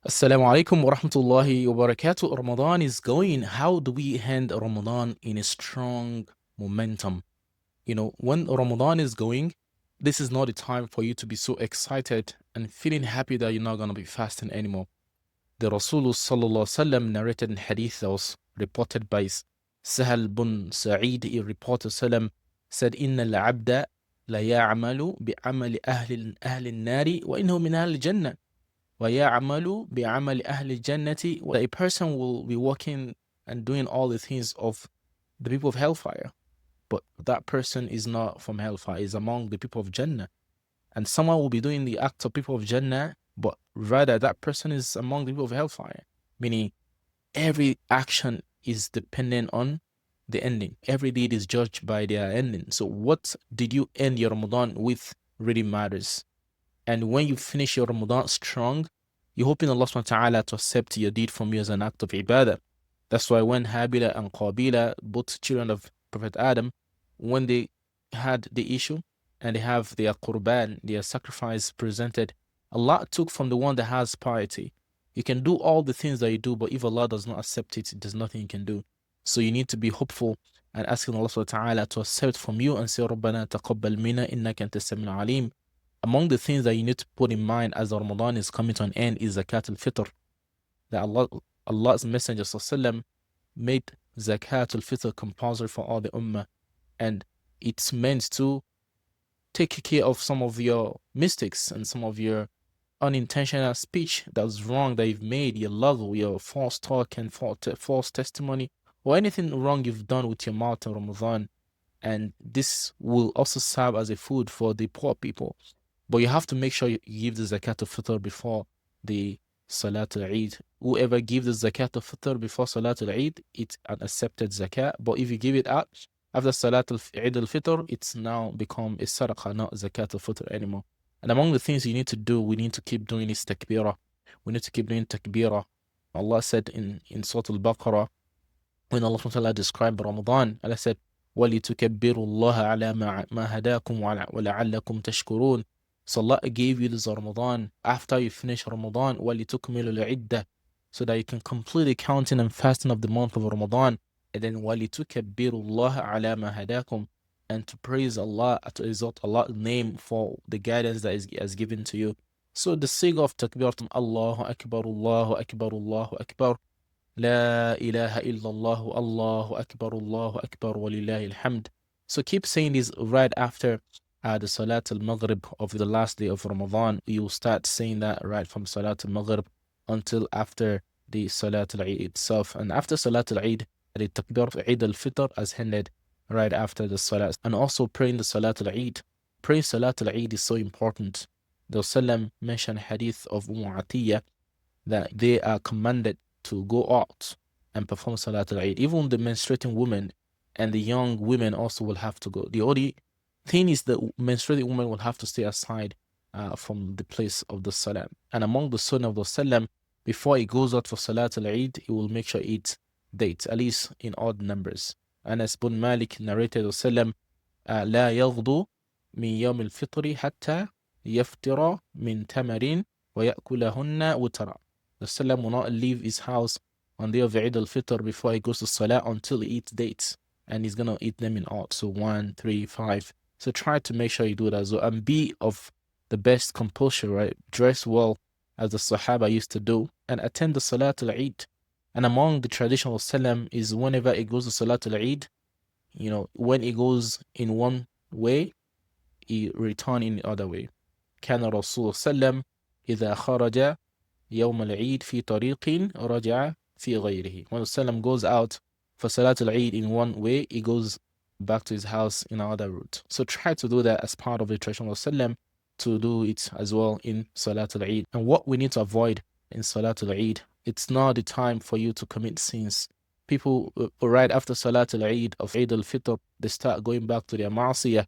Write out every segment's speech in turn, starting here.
Assalamu alaikum wa rahmatullahi wa barakatuh. Ramadan is going. How do we end Ramadan in a strong momentum? When Ramadan is going, this is not the time for you to be so excited and feeling happy that you're not going to be fasting anymore. The Rasulullah sallallahu alaihi wasallam narrated in hadith that was reported by Sahal bin Sa'id, he reported sallam said, Inna al-abda la ya'amalu bi'amali ahli nari wa innahu min ahli jannah. وَيَعْمَلُ بِعَمَلِ أَهْلِ الْجَنَّةِ. That a person will be working and doing all the things of the people of hellfire, but that person is not from hellfire, is among the people of Jannah. And someone will be doing the act of people of Jannah, but rather that person is among the people of hellfire. Meaning every action is dependent on the ending. Every deed is judged by their ending. So what did you end your Ramadan with really matters. And when you finish your Ramadan strong, you're hoping Allah subhanahu wa ta'ala to accept your deed from you as an act of ibadah. That's why when Habila and Qabila, both children of Prophet Adam, when they had the issue and they have their qurban, their sacrifice presented, Allah took from the one that has piety. You can do all the things that you do, but if Allah does not accept it, there's nothing you can do. So you need to be hopeful and asking Allah subhanahu wa ta'ala to accept from you and say, رَبَّنَا تَقَبَّلْ مِنَا إِنَّكَ أَنْتَ السَّمِيعُ الْعَلِيمُ. Among the things that you need to put in mind as Ramadan is coming to an end is Zakat al-Fiṭr. That Allah's Messenger sallallahu made Zakat al-Fiṭr compulsory for all the Ummah. And it's meant to take care of some of your mistakes and some of your unintentional speech that was wrong that you've made, your love, your false talk and false testimony, or anything wrong you've done with your mouth in Ramadan. And this will also serve as a food for the poor people. But you have to make sure you give the Zakat al-Fitr before the Salat al-Eid. Whoever gives the Zakat al-Fitr before Salat al-Eid, it's an accepted Zakat. But if you give it out after Salat al-Eid al-Fitr, it's now become a Sadaqah, not Zakat al-Fitr anymore. And among the things you need to do, we need to keep doing is Takbīr. We need to keep doing Takbīr. Allah said in Surah al-Baqarah, when Allah SWT described Ramadan, Allah said, وَلِتُكَبِّرُوا اللَّهَ عَلَى مَا هَدَاكُمْ وَلَعَلَّكُمْ تَشْكُرُونَ. So Allah gave you this Ramadan after you finish Ramadan, وَلِتُكْمِلُوا الْعِدَّةِ, so that you can complete the counting and fasting of the month of Ramadan. And then وَلِتُكَبِّرُوا اللَّهَ عَلَى مَا هَدَاكُمْ, and to praise Allah, to exalt Allah's name for the guidance that is given to you. So the sig of Takbir, Allahu Akbar, Allahu Akbar, Allahu Akbar, La ilaha illallah, Allahu Akbar, wa lillahi alhamd. So keep saying this right after the Salat al-Maghrib of the last day of Ramadan. You start saying that right from Salat al-Maghrib until after the Salat al-Eid itself. And after Salat al-Eid, the Takbir of Eid al-Fitr as ended right after the Salat. And also praying the Salat al-Eid. Praying Salat al-Eid is so important. The Sallam mentioned hadith of Atiyah that they are commanded to go out and perform Salat al-Eid. Even the menstruating women and the young women also will have to go. The only thing is the menstruating woman will have to stay aside from the place of the Salam. And among the Sunnah of the Salam, before he goes out for Salat al-Eid, he will make sure he eats dates, at least in odd numbers. Anas bin Malik narrated the Salam, لا يغدو من يوم الفطر حتى يفطر من تمر ويأكلهن وترا. The Salam will not leave his house on the day of Eid al-Fitr before he goes to Salah until he eats dates. And he's going to eat them in odd. So 1, 3, 5. So try to make sure you do that as well. And be of the best composure, right? Dress well as the Sahaba used to do. And attend the Salat al-Eid. And among the traditional Salam is whenever it goes to Salat al-Eid, when it goes in one way, he return in the other way. كان رسول الله إذا خرج يوم العيد في طريق رجع في غيره. When the Salam goes out for Salat al-Eid in one way, he goes back to his house in another route. So try to do that as part of the traditional Salam, to do it as well in Salat al-Eid. And what we need to avoid in Salat al-Eid, it's not the time for you to commit sins. People, right after Salat al-Eid of Eid al-Fitr, they start going back to their ma'asiyah,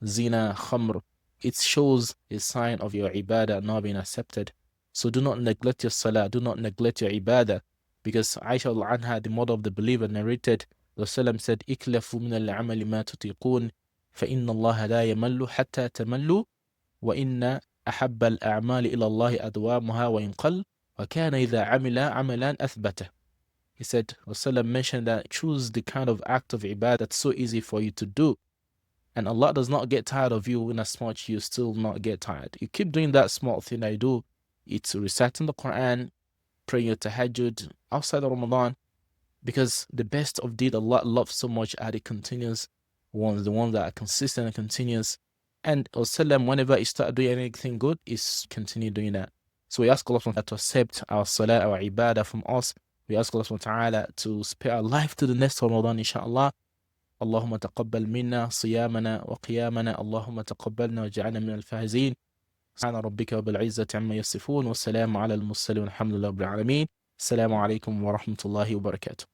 zina, khamr. It shows a sign of your ibadah not being accepted. So do not neglect your salah, do not neglect your ibadah. Because Aisha al-Anha, the mother of the believer, narrated, the Salam said, إِكْلَفُوا مِنَ الْعَمَلِ مَا تُطِيقُونَ فَإِنَّ اللَّهَ لَا يَمَلُّ حَتَّى تَمَلُّوا وَإِنَّ أَحَبَّ الْأَعْمَالِ إِلَى اللَّهِ أَدْوَامُهَا وَإِنْ قَلَّ وَكَانَ إِذَا عَمِلَ عَمَلًا أَثْبَتَهُ. He said, Rasulullah mentioned that choose the kind of act of ibadah that's so easy for you to do. And Allah does not get tired of you in as much you still not get tired. You keep doing that small thing I do. It's reciting the Qur'an, praying your tahajjud outside of Ramadan. Because the best of deed Allah loves so much are the continuous ones, the ones that are consistent and continuous. And Rasulullah, whenever he start doing anything good, is continue doing that. So we ask Allah subhanahu wa ta'ala to accept our salah, our ibadah from us. We ask Allah subhanahu wa ta'ala to spare our life to the next Ramadan, inshallah. اللهم تقبل منا صيامنا وقيامنا اللهم تقبلنا واجعلنا من الفائزين سبحان ربك رب العزة عما يصفون والسلام على المرسلين والحمد لله رب العالمين السلام عليكم ورحمة الله وبركاته.